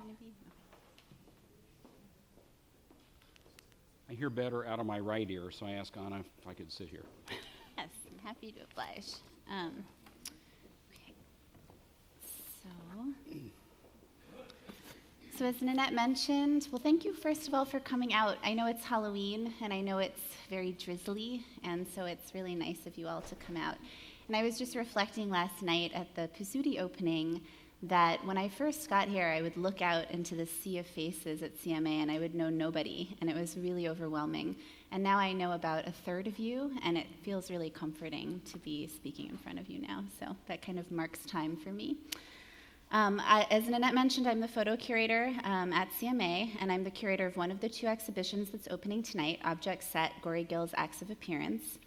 going to be? I hear better out of my right ear, so I asked Anna if I could sit here. Yes, I'm happy to oblige. Okay. So as Nanette mentioned, well, thank you first of all for coming out. I know it's Halloween, and I know it's very drizzly, and so it's really nice of you all to come out. And I was just reflecting last night at the Pizzuti opening that when I first got here, I would look out into the sea of faces at CMA, and I would know nobody, and it was really overwhelming. And now I know about a third of you, and it feels really comforting to be speaking in front of you now. So that kind of marks time for me. As Nanette mentioned, I'm the photo curator at CMA, and I'm the curator of one of the two exhibitions that's opening tonight, Object Set, Gauri Gill's Acts of Appearance.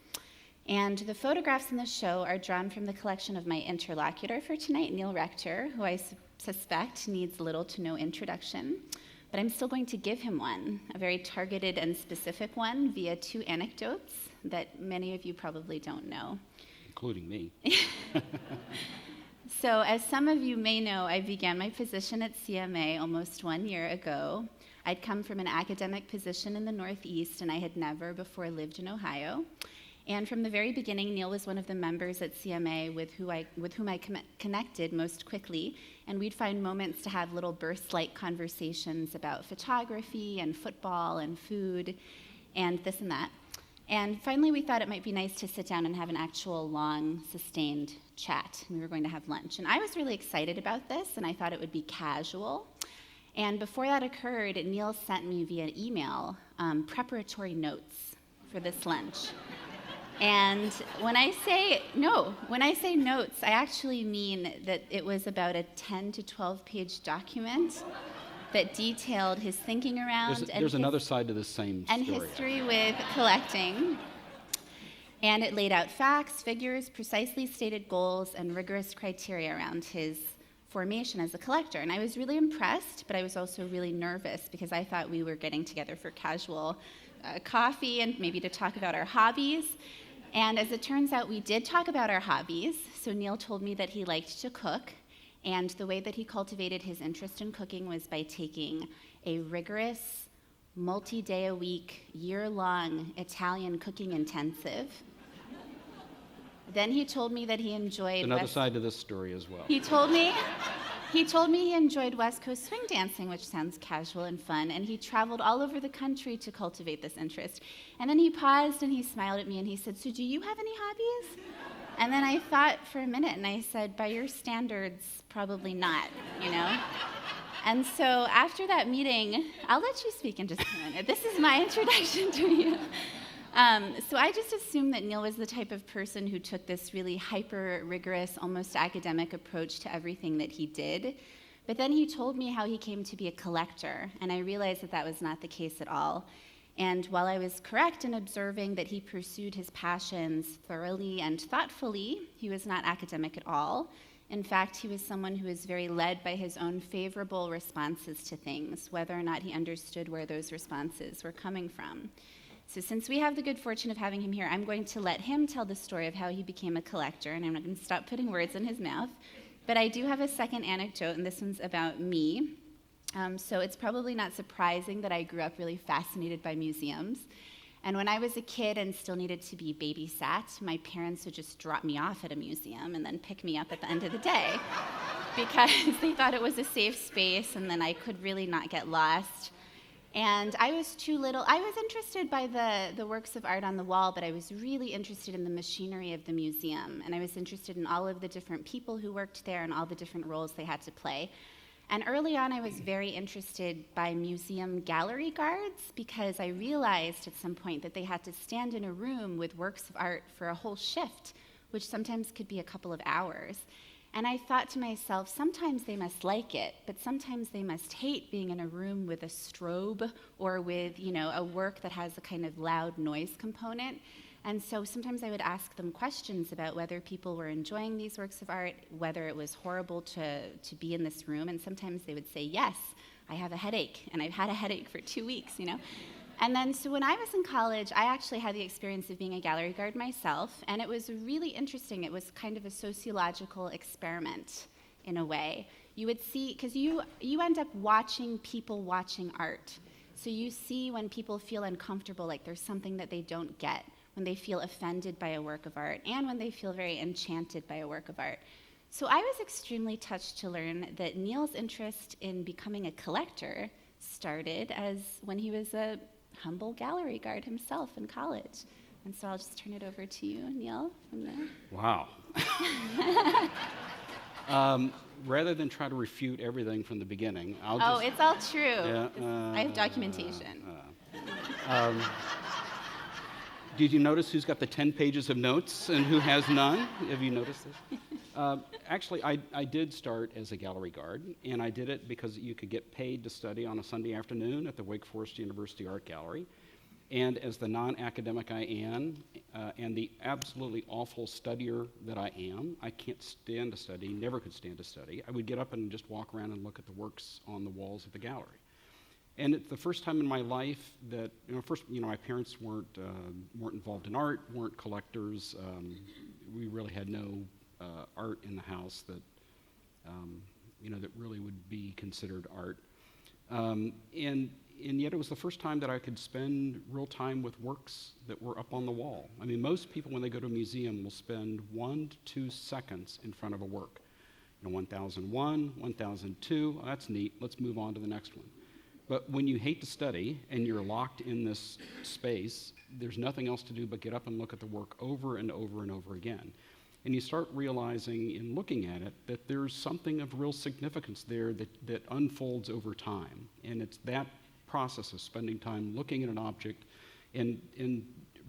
And the photographs in the show are drawn from the collection of my interlocutor for tonight, Neil Rector, who I suspect needs little to no introduction. But I'm still going to give him one, a very targeted and specific one, via two anecdotes that many of you probably don't know. Including me. So as some of you may know, I began my position at CMA almost 1 year ago. I'd come from an academic position in the Northeast, and I had never before lived in Ohio. And from the very beginning, Neil was one of the members at CMA with whom I connected most quickly, and we'd find moments to have little burst-like conversations about photography and football and food and this and that. And finally, we thought it might be nice to sit down and have an actual long, sustained chat. We were going to have lunch. And I was really excited about this, and I thought it would be casual. And before that occurred, Neil sent me via email preparatory notes for this lunch. And when I say notes, I actually mean that it was about a 10 to 12 page document that detailed his thinking around There's another side to the same story. And history with collecting. And it laid out facts, figures, precisely stated goals, and rigorous criteria around his formation as a collector. And I was really impressed, but I was also really nervous because I thought we were getting together for casual coffee and maybe to talk about our hobbies. And as it turns out, we did talk about our hobbies. So Neil told me that he liked to cook. And the way that he cultivated his interest in cooking was by taking a rigorous, multi-day-a-week, year-long Italian cooking intensive. Then he told me that he enjoyed... Another side to this story as well. He told me he enjoyed West Coast swing dancing, which sounds casual and fun, and he traveled all over the country to cultivate this interest. And then he paused and he smiled at me and he said, "So do you have any hobbies?" And then I thought for a minute, and I said, "By your standards, probably not, you know?" And so after that meeting, I'll let you speak in just a minute. This is my introduction to you. So I just assumed that Neil was the type of person who took this really hyper-rigorous, almost academic approach to everything that he did. But then he told me how he came to be a collector, and I realized that that was not the case at all. And while I was correct in observing that he pursued his passions thoroughly and thoughtfully, he was not academic at all. In fact, he was someone who was very led by his own favorable responses to things, whether or not he understood where those responses were coming from. So since we have the good fortune of having him here, I'm going to let him tell the story of how he became a collector, and I'm not going to stop putting words in his mouth. But I do have a second anecdote, and this one's about me. So it's probably not surprising that I grew up really fascinated by museums. And when I was a kid and still needed to be babysat, my parents would just drop me off at a museum and then pick me up at the end of the day because they thought it was a safe space and then I could really not get lost. And I was too little. I was interested by the works of art on the wall, but I was really interested in the machinery of the museum. And I was interested in all of the different people who worked there and all the different roles they had to play. And early on, I was very interested by museum gallery guards because I realized at some point that they had to stand in a room with works of art for a whole shift, which sometimes could be a couple of hours. And I thought to myself, sometimes they must like it, but sometimes they must hate being in a room with a strobe or with, a work that has a kind of loud noise component. And so sometimes I would ask them questions about whether people were enjoying these works of art, whether it was horrible to be in this room, and sometimes they would say, "Yes, I have a headache, and I've had a headache for 2 weeks, And then, so when I was in college, I actually had the experience of being a gallery guard myself, and it was really interesting. It was kind of a sociological experiment in a way. you would see, because you end up watching people watching art. So you see when people feel uncomfortable, like there's something that they don't get, when they feel offended by a work of art, and when they feel very enchanted by a work of art. So I was extremely touched to learn that Neil's interest in becoming a collector started as when he was a humble gallery guard himself in college. And so I'll just turn it over to you, Neil, from there. Wow. Rather than try to refute everything from the beginning, It's all true. Yeah, I have documentation. Did you notice who's got the 10 pages of notes and who has none? Have you noticed this? Actually, I did start as a gallery guard, and I did it because you could get paid to study on a Sunday afternoon at the Wake Forest University Art Gallery. And as the non-academic I am, and the absolutely awful studier that I am, I can't stand to study, never could stand to study. I would get up and just walk around and look at the works on the walls of the gallery. And it's the first time in my life that, my parents weren't involved in art, weren't collectors. We really had no art in the house that, that really would be considered art. And yet it was the first time that I could spend real time with works that were up on the wall. I mean, most people when they go to a museum will spend 1 to 2 seconds in front of a work. 1001, 1002, that's neat, let's move on to the next one. But when you hate to study and you're locked in this space, there's nothing else to do but get up and look at the work over and over and over again. And you start realizing in looking at it that there's something of real significance there that unfolds over time. And it's that process of spending time looking at an object and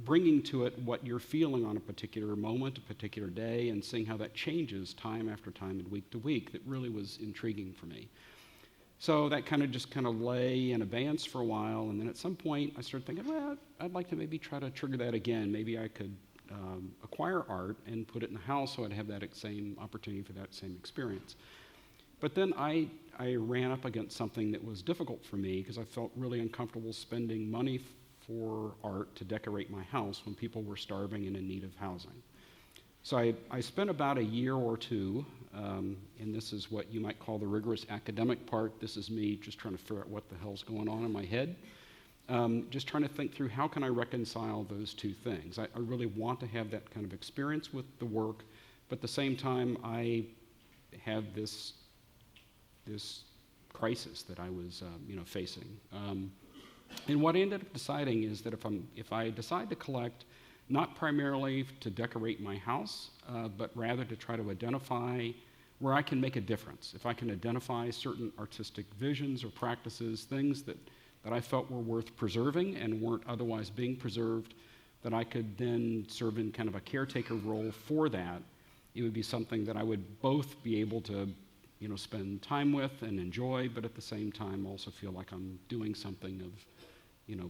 bringing to it what you're feeling on a particular moment, a particular day, and seeing how that changes time after time and week to week that really was intriguing for me. So that kind of lay in abeyance for a while, and then at some point I started thinking, well, I'd like to maybe try to trigger that again. Maybe I could acquire art and put it in the house so I'd have that same opportunity for that same experience. But then I ran up against something that was difficult for me because I felt really uncomfortable spending money for art to decorate my house when people were starving and in need of housing. So I spent about a year or two, and this is what you might call the rigorous academic part. This is me just trying to figure out what the hell's going on in my head. Just trying to think through how can I reconcile those two things. I really want to have that kind of experience with the work, but at the same time I have this crisis that I was facing. And what I ended up deciding is that if I decide to collect, not primarily to decorate my house, but rather to try to identify where I can make a difference. If I can identify certain artistic visions or practices, things that I felt were worth preserving and weren't otherwise being preserved, that I could then serve in kind of a caretaker role for that, it would be something that I would both be able to spend time with and enjoy, but at the same time also feel like I'm doing something of,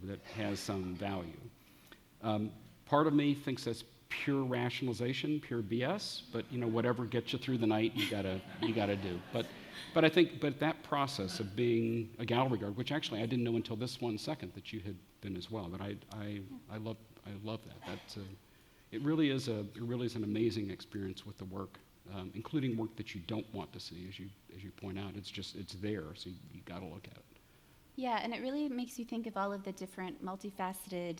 that has some value. Part of me thinks that's pure rationalization, pure BS, but whatever gets you through the night, you gotta do. But I think that process of being a gallery guard, which actually I didn't know until this 1 second that you had been as well, but I love that. It really is an amazing experience with the work, including work that you don't want to see, as you point out. It's there, so you gotta look at it. Yeah, and it really makes you think of all of the different multifaceted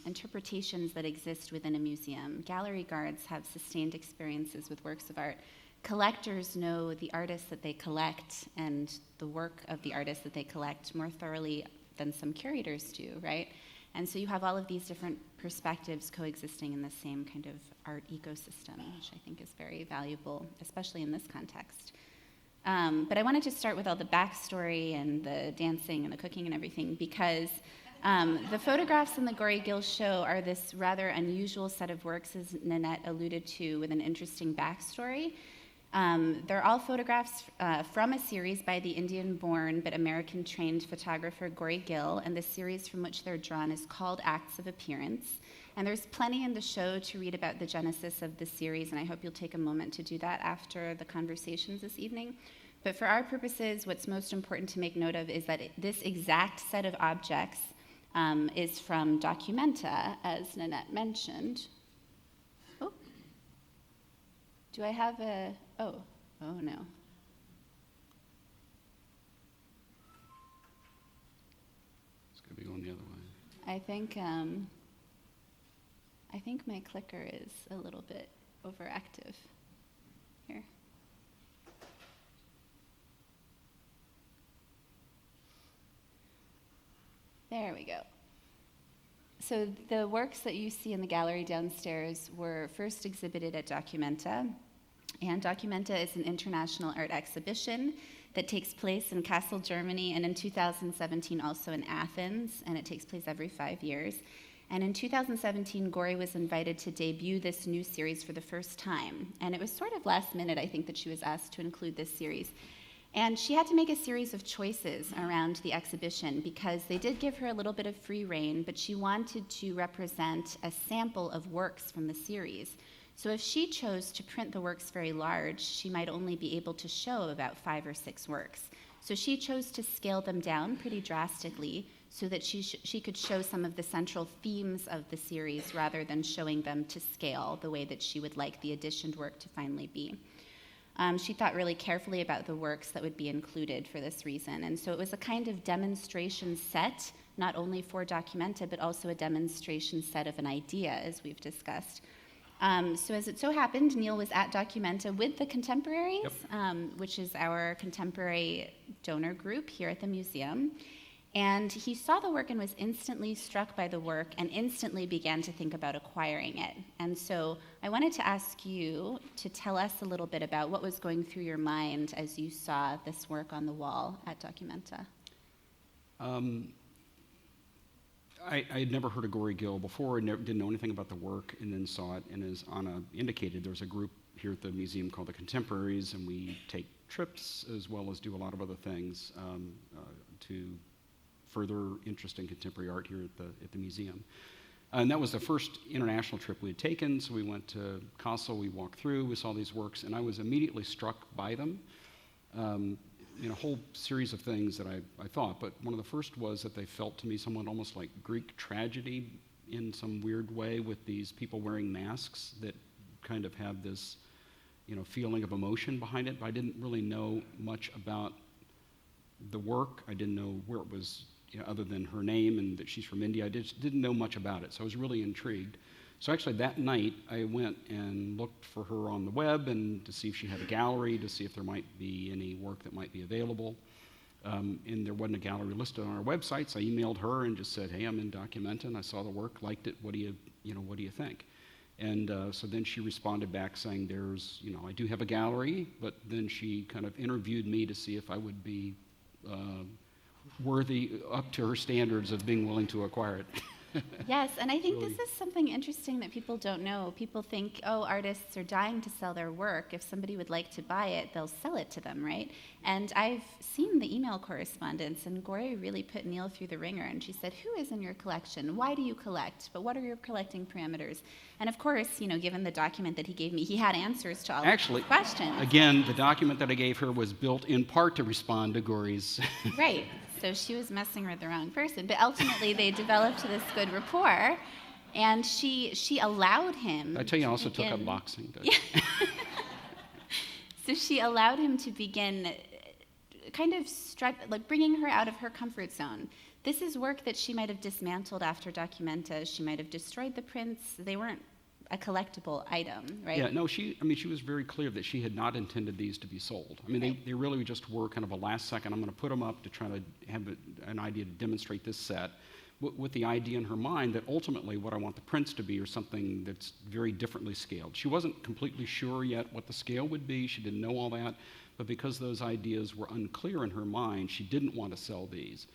interpretations that exist within a museum. Gallery guards have sustained experiences with works of art. Collectors know the artists that they collect and the work of the artists that they collect more thoroughly than some curators do, right? And so you have all of these different perspectives coexisting in the same kind of art ecosystem, which I think is very valuable, especially in this context. But I wanted to start with all the backstory and the dancing and the cooking and everything because the photographs in the Gauri Gill show are this rather unusual set of works, as Nanette alluded to, with an interesting backstory. They're all photographs from a series by the Indian-born but American-trained photographer Gauri Gill, and the series from which they're drawn is called Acts of Appearance. And there's plenty in the show to read about the genesis of the series, and I hope you'll take a moment to do that after the conversations this evening. But for our purposes, what's most important to make note of is that this exact set of objects is from Documenta, as Nanette mentioned. Oh. Do I have a... Oh no. going the other way. I think my clicker is a little bit overactive here. There we go. So the works that you see in the gallery downstairs were first exhibited at Documenta. And Documenta is an international art exhibition that takes place in Kassel, Germany, and in 2017 also in Athens, and it takes place every 5 years. And in 2017, Gauri was invited to debut this new series for the first time. And it was sort of last minute, I think, that she was asked to include this series. And she had to make a series of choices around the exhibition because they did give her a little bit of free rein, but she wanted to represent a sample of works from the series. So if she chose to print the works very large, she might only be able to show about 5 or 6 works. So she chose to scale them down pretty drastically so that she could show some of the central themes of the series rather than showing them to scale the way that she would like the editioned work to finally be. She thought really carefully about the works that would be included for this reason. And so it was a kind of demonstration set, not only for Documenta, but also a demonstration set of an idea, as we've discussed. So as it so happened, Neil was at Documenta with the Contemporaries, which is our contemporary donor group here at the museum. And he saw the work and was instantly struck by the work and instantly began to think about acquiring it. And so I wanted to ask you to tell us a little bit about what was going through your mind as you saw this work on the wall at Documenta. I had never heard of Gauri Gill before, didn't know anything about the work, and then saw it. And as Anna indicated, there's a group here at the museum called the Contemporaries, and we take trips as well as do a lot of other things to further interest in contemporary art here at the museum. And that was the first international trip we had taken, so we went to Kassel, we walked through, we saw these works, and I was immediately struck by them. In a whole series of things that I thought, but one of the first was that they felt to me somewhat almost like Greek tragedy in some weird way, with these people wearing masks that kind of have this, feeling of emotion behind it. But I didn't really know much about the work. I didn't know where it was, other than her name and that she's from India. I just didn't know much about it, so I was really intrigued. So actually that night I went and looked for her on the web and to see if she had a gallery, to see if there might be any work that might be available. And there wasn't a gallery listed on our website, so I emailed her and just said, hey, I'm in Documenta and I saw the work, liked it, what do you think? And so then she responded back saying I do have a gallery, but then she kind of interviewed me to see if I would be worthy up to her standards of being willing to acquire it. Yes, and I think this is something interesting that people don't know. People think, artists are dying to sell their work. If somebody would like to buy it, they'll sell it to them, right? And I've seen the email correspondence, and Gauri really put Neil through the ringer, and she said, who is in your collection? Why do you collect? But what are your collecting parameters? And of course, given the document that he gave me, he had answers to all of the questions. Again, the document that I gave her was built in part to respond to Gauri's. Right. So she was messing with the wrong person. But ultimately, they developed this good rapport, and she allowed him. I tell you, I also took up boxing. So she allowed him to begin kind of bringing her out of her comfort zone. This is work that she might have dismantled after Documenta. She might have destroyed the prints. They weren't a collectible item, right? Yeah, no, she was very clear that she had not intended these to be sold. I mean, right. they really just were kind of a last second, I'm going to put them up to try to have an idea to demonstrate this set, with the idea in her mind that ultimately what I want the prints to be are something that's very differently scaled. She wasn't completely sure yet what the scale would be. She didn't know all that, but because those ideas were unclear in her mind, she didn't want to sell these.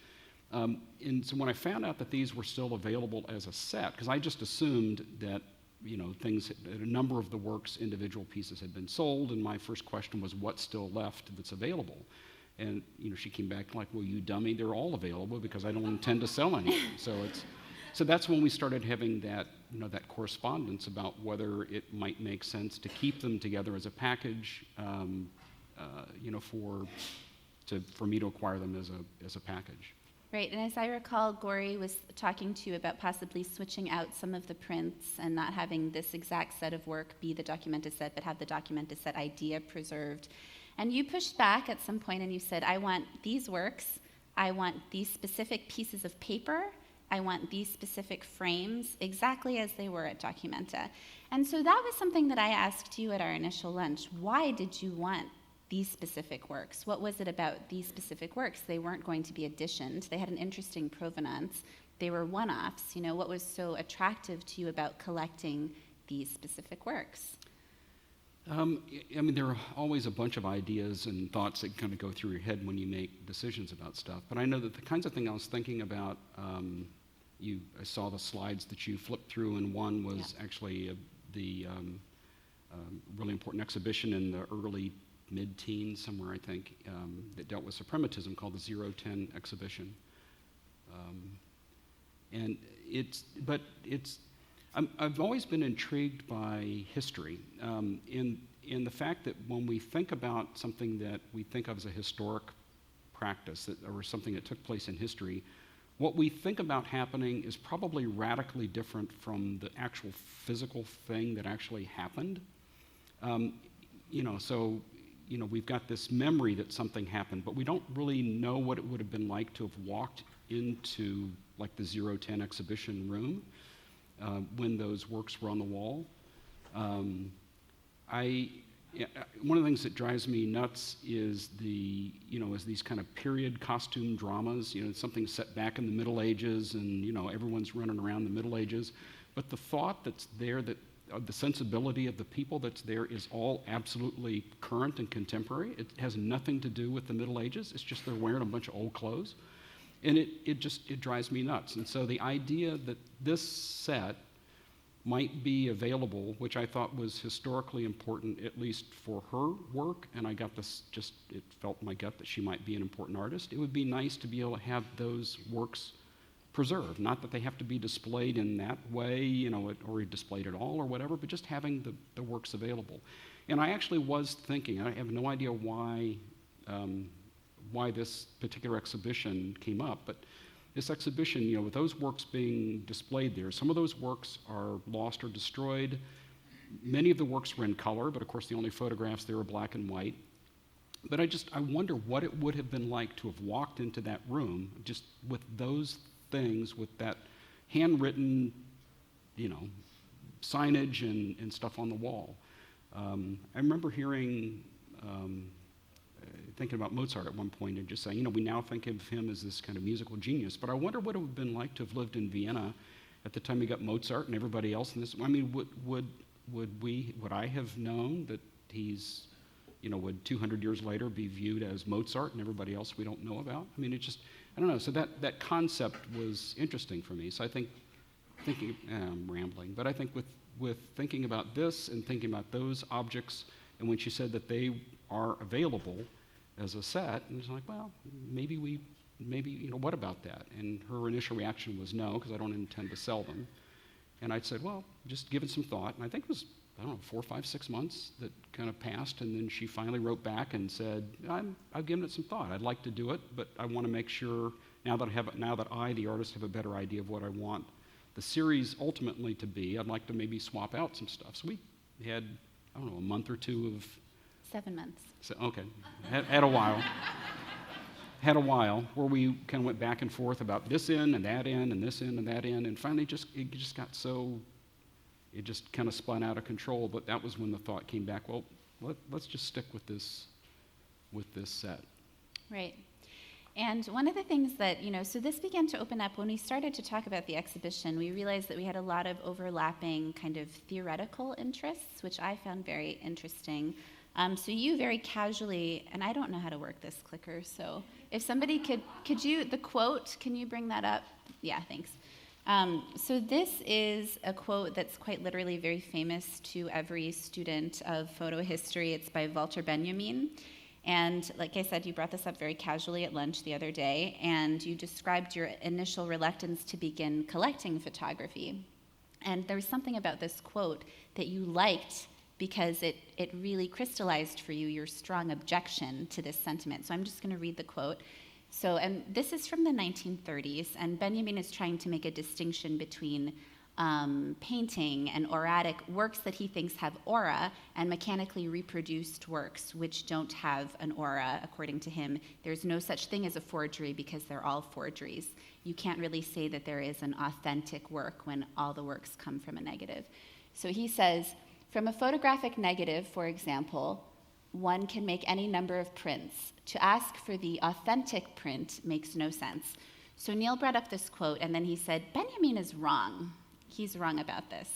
And so when I found out that these were still available as a set, because I just assumed that a number of the works, individual pieces had been sold, and my first question was, what's still left that's available? And she came back like, well, you dummy, they're all available because I don't intend to sell any. So that's when we started having that correspondence about whether it might make sense to keep them together as a package, for me to acquire them as a package. Right, and as I recall, Gauri was talking to you about possibly switching out some of the prints and not having this exact set of work be the Documenta set, but have the Documenta set idea preserved. And you pushed back at some point and you said, I want these works, I want these specific pieces of paper, I want these specific frames exactly as they were at Documenta. And so that was something that I asked you at our initial lunch. Why did you want these specific works? What was it about these specific works? They weren't going to be additioned. They had an interesting provenance. They were one-offs. You know, what was so attractive to you about collecting these specific works? I mean, there are always a bunch of ideas and thoughts that kind of go through your head when you make decisions about stuff. But I know that the kinds of thing I was thinking about, I saw the slides that you flipped through, and one was actually the really important exhibition in the early mid-teens, somewhere I think, that dealt with suprematism, called the 010 exhibition. I've always been intrigued by history, in the fact that when we think about something that we think of as a historic practice, or something that took place in history, what we think about happening is probably radically different from the actual physical thing that actually happened. We've got this memory that something happened, but we don't really know what it would have been like to have walked into like the 010 exhibition room when those works were on the wall. One of the things that drives me nuts is these kind of period costume dramas. Something set back in the Middle Ages, and everyone's running around the Middle Ages. But the thought that's there, that the sensibility of the people that's there, is all absolutely current and contemporary. It has nothing to do with the Middle Ages. It's just they're wearing a bunch of old clothes, and it drives me nuts. And so the idea that this set might be available, which I thought was historically important, at least for her work, and I got this, it felt in my gut that she might be an important artist. It would be nice to be able to have those works preserved. Not that they have to be displayed in that way, or displayed at all or whatever, but just having the works available. And I actually was thinking, I have no idea why this particular exhibition came up, but this exhibition, with those works being displayed there, some of those works are lost or destroyed. Many of the works were in color, but of course the only photographs there were black and white. But I wonder what it would have been like to have walked into that room just with those things, with that handwritten, signage and stuff on the wall. I remember hearing, thinking about Mozart at one point and just saying, we now think of him as this kind of musical genius, but I wonder what it would have been like to have lived in Vienna at the time we got Mozart and everybody else in this. I mean, would I have known that he's, would 200 years later be viewed as Mozart and everybody else we don't know about? I mean, I don't know. So that concept was interesting for me. So I think, I'm rambling, but I think with thinking about this and thinking about those objects, and when she said that they are available as a set, and it's like, well, maybe what about that? And her initial reaction was no, because I don't intend to sell them. And I said, well, just give it some thought. And I think it was, 4, 5, 6 months that kind of passed, and then she finally wrote back and said, I've given it some thought. I'd like to do it, but I want to make sure, now that I, the artist, have a better idea of what I want the series ultimately to be, I'd like to maybe swap out some stuff. So we had, a month or two of 7 months. So, okay, had a while. Had a while where we kind of went back and forth about this end and that end and this end and that end, and finally it just got so, it just kind of spun out of control. But that was when the thought came back, well, let's just stick with this set. Right. And one of the things that, so this began to open up when we started to talk about the exhibition. We realized that we had a lot of overlapping kind of theoretical interests, which I found very interesting. So you very casually, and I don't know how to work this clicker, so if somebody could you, the quote, can you bring that up? Yeah, thanks. So this is a quote that's quite literally very famous to every student of photo history. It's by Walter Benjamin. And like I said, you brought this up very casually at lunch the other day, and you described your initial reluctance to begin collecting photography. And there was something about this quote that you liked because it really crystallized for you your strong objection to this sentiment. So I'm just going to read the quote. So, and this is from the 1930s, and Benjamin is trying to make a distinction between painting and auratic works that he thinks have aura, and mechanically reproduced works which don't have an aura. According to him, there's no such thing as a forgery because they're all forgeries. You can't really say that there is an authentic work when all the works come from a negative. So he says, from a photographic negative, for example, one can make any number of prints. To ask for the authentic print makes no sense. So Neil brought up this quote, and then he said, Benjamin is wrong. He's wrong about this.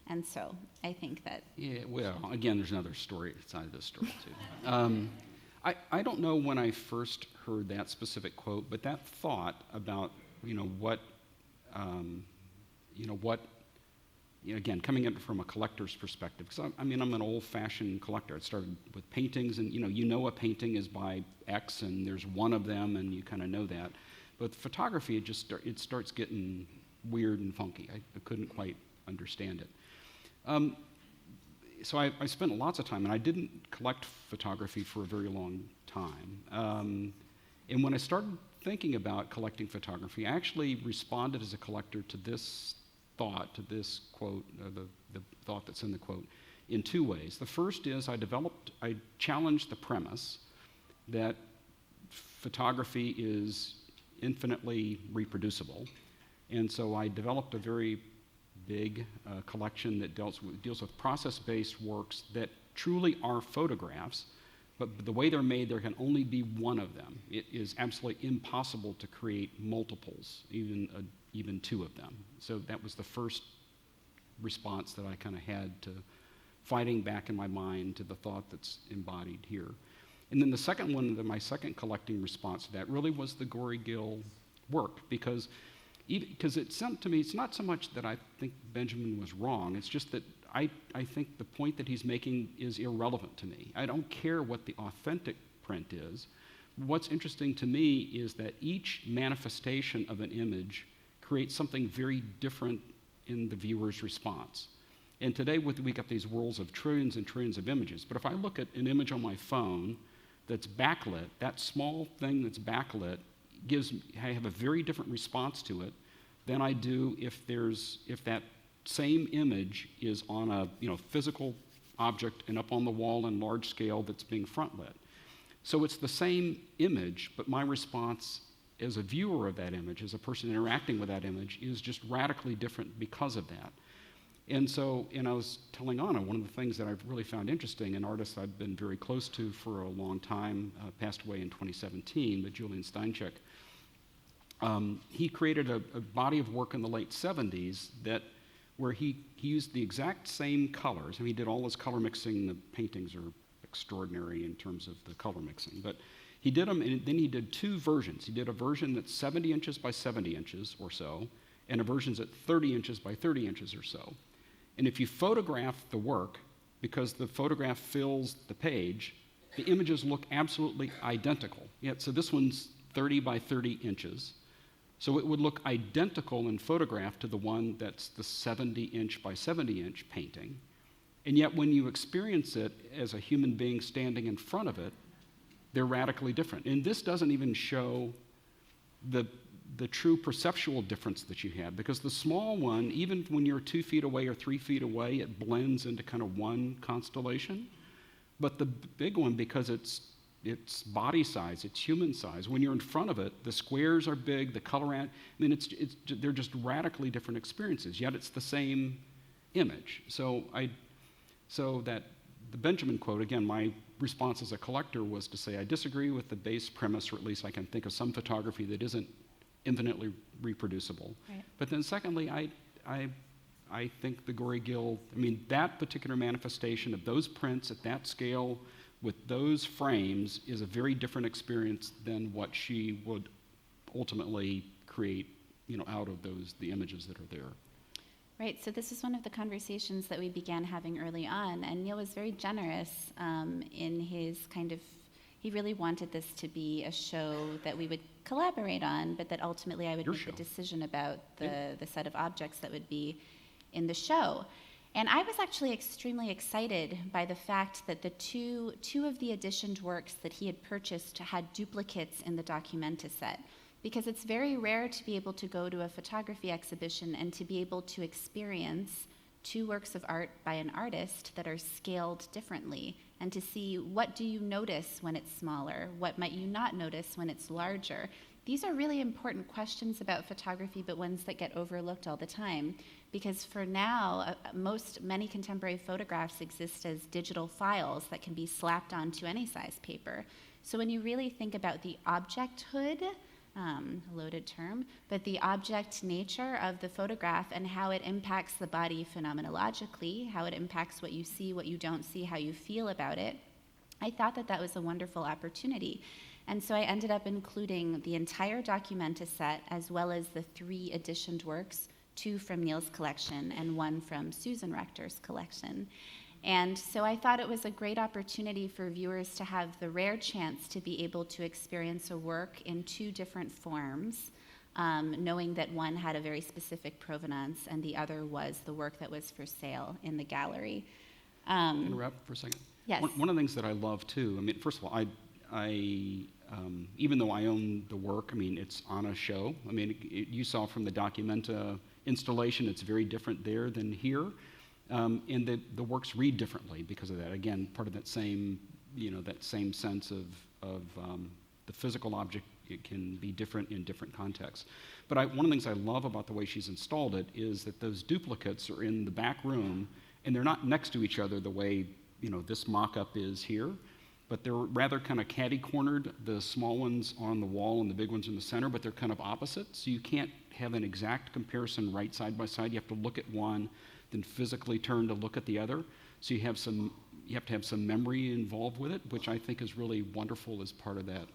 And so I think that... Yeah, well, again, there's another story side of this story, too. I don't know when I first heard that specific quote, but that thought about, again, coming in from a collector's perspective, because I'm an old-fashioned collector. I started with paintings, and a painting is by X, and there's one of them, and you kind of know that. But photography, it starts getting weird and funky. I couldn't quite understand it. So I spent lots of time, and I didn't collect photography for a very long time. And when I started thinking about collecting photography, I actually responded as a collector to this thought, to this quote, the thought that's in the quote, in two ways. The first is I challenged the premise that photography is infinitely reproducible. And so I developed a very big collection that deals with process-based works that truly are photographs, but the way they're made, there can only be one of them. It is absolutely impossible to create multiples, even two of them. So that was the first response that I kind of had to fighting back in my mind to the thought that's embodied here. And then the second one, my second collecting response to that really was the Gauri Gill work, because it seemed to me, it's not so much that I think Benjamin was wrong, it's just that I think the point that he's making is irrelevant to me. I don't care what the authentic print is. What's interesting to me is that each manifestation of an image creates something very different in the viewer's response. And today we got these worlds of trillions and trillions of images, but if I look at an image on my phone that's backlit, that small thing that's backlit I have a very different response to it than I do if that same image is on a physical object and up on the wall in large scale that's being front lit. So it's the same image, but my response as a viewer of that image, as a person interacting with that image, is just radically different because of that. And I was telling Anna, one of the things that I've really found interesting, an artist I've been very close to for a long time, passed away in 2017, but Julian Steincheck, he created a body of work in the late 70s where he used the exact same colors. He did all his color mixing. The paintings are extraordinary in terms of the color mixing. But he did them, and then he did two versions. He did a version that's 70 inches by 70 inches or so, and a version that's 30 inches by 30 inches or so. And if you photograph the work, because the photograph fills the page, the images look absolutely identical. So this one's 30 by 30 inches. So it would look identical in photograph to the one that's the 70-inch by 70-inch painting. And yet when you experience it as a human being standing in front of it, they're radically different. And this doesn't even show the true perceptual difference that you have, because the small one, even when you're 2 feet away or 3 feet away, it blends into kind of one constellation. But the big one, because it's body size, it's human size. When you're in front of it, the squares are big, the color, they're just radically different experiences, yet it's the same image. So that the Benjamin quote, again, my response as a collector was to say I disagree with the base premise, or at least I can think of some photography that isn't infinitely reproducible. Right. But then secondly, I think the Gauri Gill, that particular manifestation of those prints at that scale with those frames is a very different experience than what she would ultimately create, out of the images that are there. Right, so this is one of the conversations that we began having early on, and Neil was very generous in his he really wanted this to be a show that we would collaborate on, but that ultimately I would make the decision about the set of objects that would be in the show. And I was actually extremely excited by the fact that the two of the editioned works that he had purchased had duplicates in the Documenta set. because it's very rare to be able to go to a photography exhibition and to be able to experience two works of art by an artist that are scaled differently, and to see what do you notice when it's smaller, what might you not notice when it's larger. These are really important questions about photography, but ones that get overlooked all the time, because for now, many contemporary photographs exist as digital files that can be slapped onto any size paper. So when you really think about the objecthood, loaded term, but the object nature of the photograph and how it impacts the body phenomenologically, how it impacts what you see, what you don't see, how you feel about it, I thought that that was a wonderful opportunity. And so I ended up including the entire Documenta set, as well as the 3 editioned works, 2 from Neil's collection and 1 from Susan Rector's collection. And so I thought it was a great opportunity for viewers to have the rare chance to be able to experience a work in 2 different forms, knowing that one had a very specific provenance and the other was the work that was for sale in the gallery. Interrupt for a second? Yes. One of the things that I love too, I mean, first of all, even though I own the work, I mean, it's on a show. I mean, you saw from the Documenta installation, it's very different there than here. And the works read differently because of that. Again, part of that same, that same sense of the physical object, it can be different in different contexts. But one of the things I love about the way she's installed it is that those duplicates are in the back room, and they're not next to each other the way, this mock-up is here, but they're rather kind of catty-cornered, the small ones on the wall and the big ones in the center, but they're kind of opposite, so you can't have an exact comparison right side by side. You have to look at one, then physically turn to look at the other. So you have to have some memory involved with it, which I think is really wonderful as part of that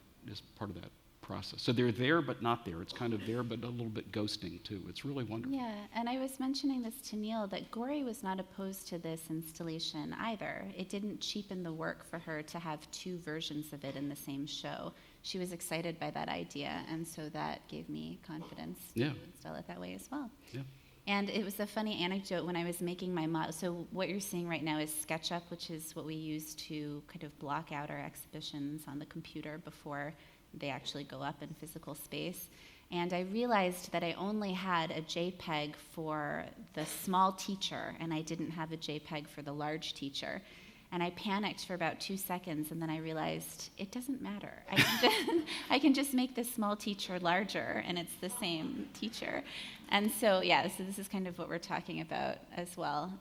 process. So they're there but not there. It's kind of there but a little bit ghosting too. It's really wonderful. Yeah, and I was mentioning this to Neil, that Gauri was not opposed to this installation either. It didn't cheapen the work for her to have 2 versions of it in the same show. She was excited by that idea, and so that gave me confidence to install it that way as well. Yeah. And it was a funny anecdote when I was making my model. So what you're seeing right now is SketchUp, which is what we use to kind of block out our exhibitions on the computer before they actually go up in physical space. And I realized that I only had a JPEG for the small teacher, and I didn't have a JPEG for the large teacher. And I panicked for about 2 seconds, and then I realized it doesn't matter. I can just make this small teacher larger, and it's the same teacher. And so, so this is kind of what we're talking about as well.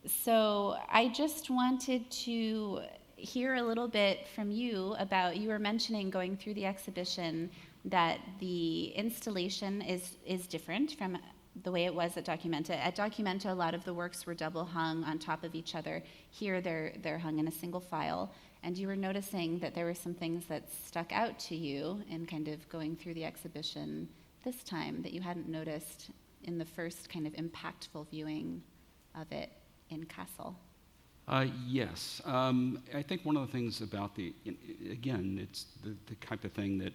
So I just wanted to hear a little bit from you about, you were mentioning going through the exhibition that the installation is different from the way it was at Documenta. At Documenta, a lot of the works were double hung on top of each other. Here, they're hung in a single file. And you were noticing that there were some things that stuck out to you in kind of going through the exhibition this time that you hadn't noticed in the first kind of impactful viewing of it in Kassel. Yes. I think one of the things about again, it's the type of thing that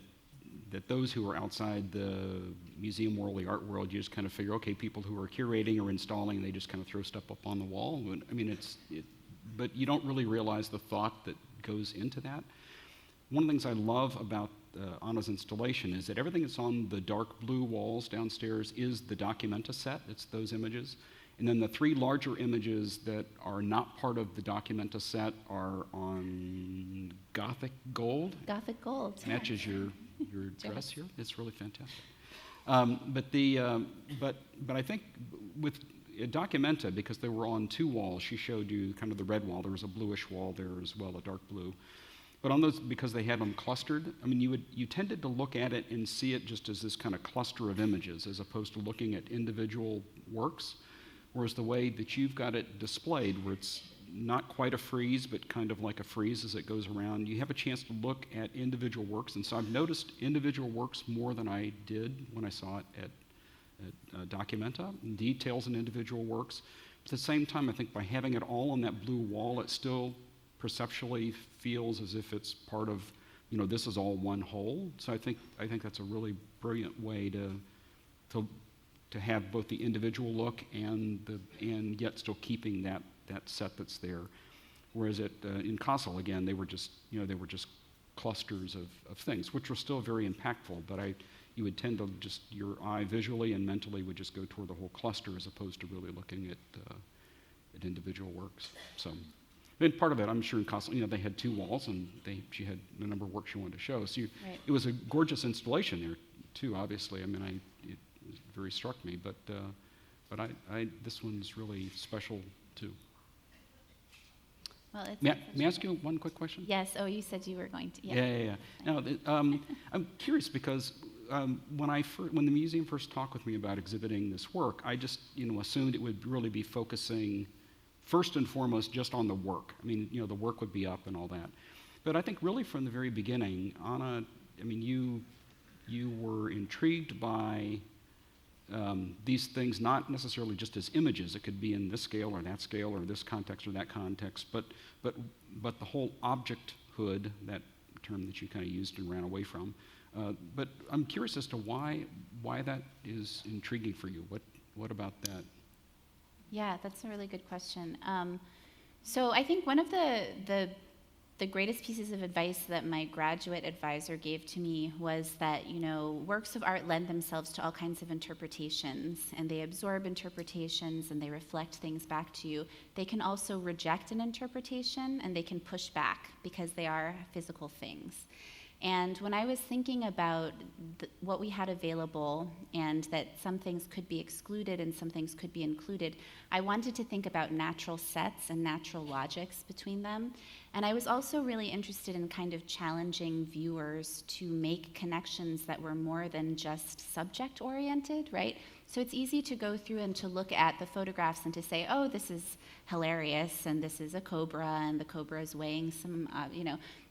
those who are outside the museum world, the art world, you just kind of figure, okay, people who are curating or installing, they just kind of throw stuff up on the wall. I mean, but you don't really realize the thought that goes into that. One of the things I love about Anna's installation is that everything that's on the dark blue walls downstairs is the Documenta set. It's those images. And then the 3 larger images that are not part of the Documenta set are on Gothic gold. Gothic gold. Matches your dress here. It's really fantastic. But I think with Documenta, because they were on 2 walls, she showed you kind of the red wall. There was a bluish wall there as well, a dark blue. But on those, because they had them clustered, I mean, you tended to look at it and see it just as this kind of cluster of images, as opposed to looking at individual works. Whereas the way that you've got it displayed, where it's not quite a frieze, but kind of like a frieze as it goes around, you have a chance to look at individual works. And so I've noticed individual works more than I did when I saw it at Documenta, details in individual works. At the same time, I think by having it all on that blue wall, it still perceptually feels as if it's part of, this is all one whole. So I think that's a really brilliant way to have both the individual look and yet still keeping that set that's there. Whereas in Kassel, again, they were just clusters of things, which were still very impactful, but you would tend to just, your eye visually and mentally would just go toward the whole cluster as opposed to really looking at individual works. So, and part of it, I'm sure in Costa, they had 2 walls, and she had the number of works she wanted to show. So Right. it was a gorgeous installation there too. Obviously, I mean, it very struck me, but this one's really special too. Well, it's May I ask you one quick question? Yes. Oh, you said you were going to. Yeah. Now, I'm curious because when the museum first talked with me about exhibiting this work, I just assumed it would really be focusing first and foremost just on the work. I mean, the work would be up and all that. But I think really from the very beginning, Anna, I mean, you were intrigued by these things, not necessarily just as images. It could be in this scale or that scale or this context or that context, but the whole objecthood, that term that you kind of used and ran away from. But I'm curious as to why that is intriguing for you. What about that? Yeah, that's a really good question. So I think one of the greatest pieces of advice that my graduate advisor gave to me was that, works of art lend themselves to all kinds of interpretations, and they absorb interpretations and they reflect things back to you. They can also reject an interpretation, and they can push back because they are physical things. And when I was thinking about what we had available and that some things could be excluded and some things could be included, I wanted to think about natural sets and natural logics between them. And I was also really interested in kind of challenging viewers to make connections that were more than just subject-oriented, right? So it's easy to go through and to look at the photographs and to say, oh, this is hilarious, and this is a cobra, and the cobra is weighing some,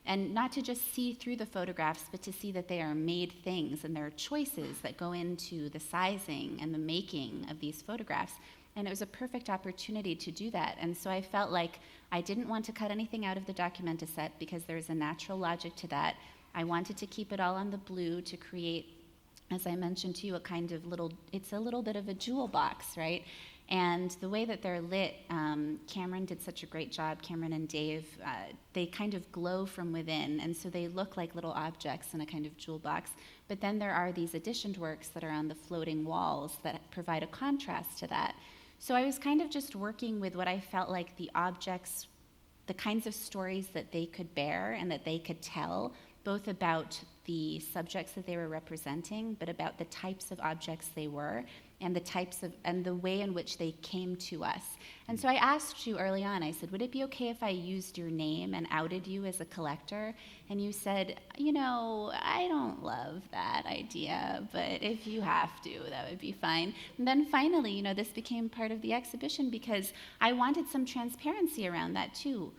and not to just see through the photographs, but to see that they are made things, and there are choices that go into the sizing and the making of these photographs. And it was a perfect opportunity to do that. And so I felt like I didn't want to cut anything out of the Documenta set because there's a natural logic to that. I wanted to keep it all on the blue to create, as I mentioned to you, it's a little bit of a jewel box, right? And the way that they're lit, Cameron did such a great job, Cameron and Dave, they kind of glow from within, and so they look like little objects in a kind of jewel box. But then there are these additioned works that are on the floating walls that provide a contrast to that. So I was kind of just working with what I felt like the objects, the kinds of stories that they could bear and that they could tell, both about the subjects that they were representing, but about the types of objects they were, and the way in which they came to us. And so I asked you early on, I said, would it be okay if I used your name and outed you as a collector? And you said, I don't love that idea, but if you have to, that would be fine. And then finally, this became part of the exhibition because I wanted some transparency around that too.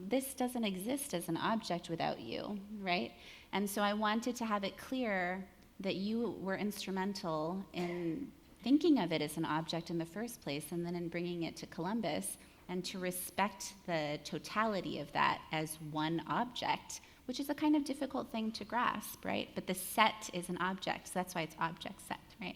This doesn't exist as an object without you, right? And so I wanted to have it clear that you were instrumental in thinking of it as an object in the first place and then in bringing it to Columbus, and to respect the totality of that as one object, which is a kind of difficult thing to grasp, right? But the set is an object, so that's why it's object set, right?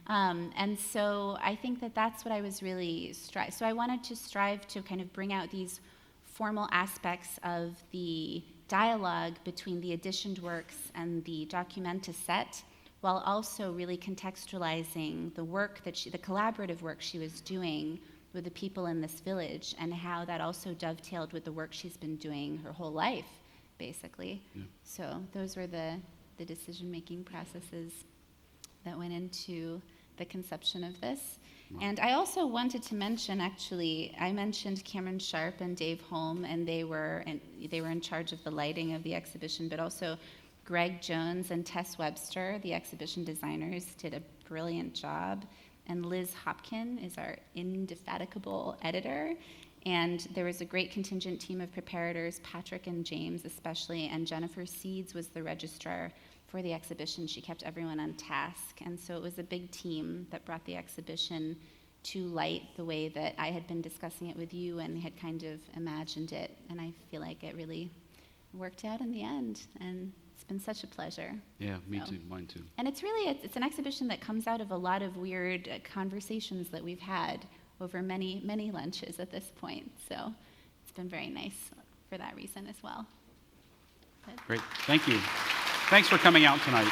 And so I think that that's what I was really so I wanted to strive to kind of bring out these formal aspects of the dialogue between the editioned works and the Documenta set, while also really contextualizing the work the collaborative work she was doing with the people in this village, and how that also dovetailed with the work she's been doing her whole life, basically. Yeah. So those were the decision-making processes that went into the conception of this. Wow. And I also wanted to mention, actually, I mentioned Cameron Sharp and Dave Holm, and they were in charge of the lighting of the exhibition, but also Greg Jones and Tess Webster, the exhibition designers, did a brilliant job. And Liz Hopkin is our indefatigable editor. And there was a great contingent team of preparators, Patrick and James especially, and Jennifer Seeds was the registrar for the exhibition. She kept everyone on task. And so it was a big team that brought the exhibition to light the way that I had been discussing it with you and had kind of imagined it. And I feel like it really worked out in the end. And it's been such a pleasure. Yeah, me too, mine too. And it's really, it's an exhibition that comes out of a lot of weird conversations that we've had over many, many lunches at this point. So it's been very nice for that reason as well. Great. Thank you. Thanks for coming out tonight.